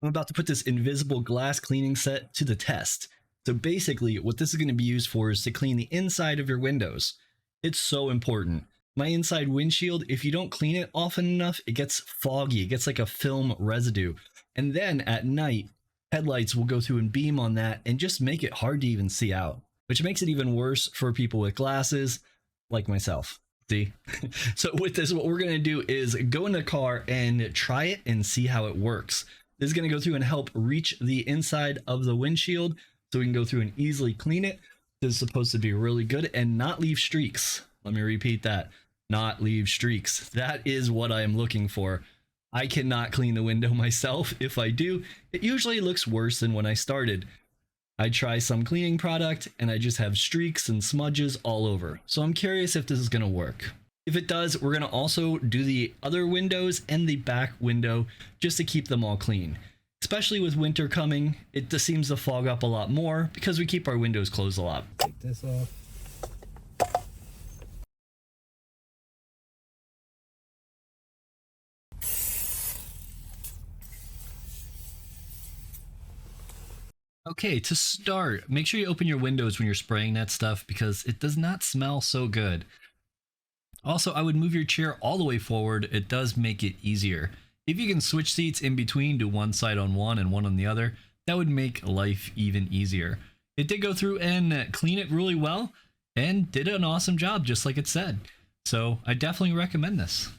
I'm about to put this invisible glass cleaning set to the test. So basically, what this is going to be used for is to clean the inside of your windows. It's so important. My inside windshield, if you don't clean it often enough, it gets foggy. It gets like a film residue. And then at night, headlights will go through and beam on that and just make it hard to even see out, which makes it even worse for people with glasses like myself. See? So with this, what we're going to do is go in the car and try it and see how it works. This is going to go through and help reach the inside of the windshield so we can go through and easily clean it. This is supposed to be really good and not leave streaks. Let me repeat that. Not leave streaks. That is what I am looking for. I cannot clean the window myself. If I do, it usually looks worse than when I started. I try some cleaning product and I just have streaks and smudges all over. So I'm curious if this is going to work. If it does, we're going to also do the other windows and the back window just to keep them all clean. Especially with winter coming, it just seems to fog up a lot more because we keep our windows closed a lot. Take this off. Okay, to start, make sure you open your windows when you're spraying that stuff because it does not smell so good. Also, I would move your chair all the way forward. It does make it easier. If you can switch seats in between, do one side on one and one on the other, that would make life even easier. It did go through and clean it really well and did an awesome job just like it said. So I definitely recommend this.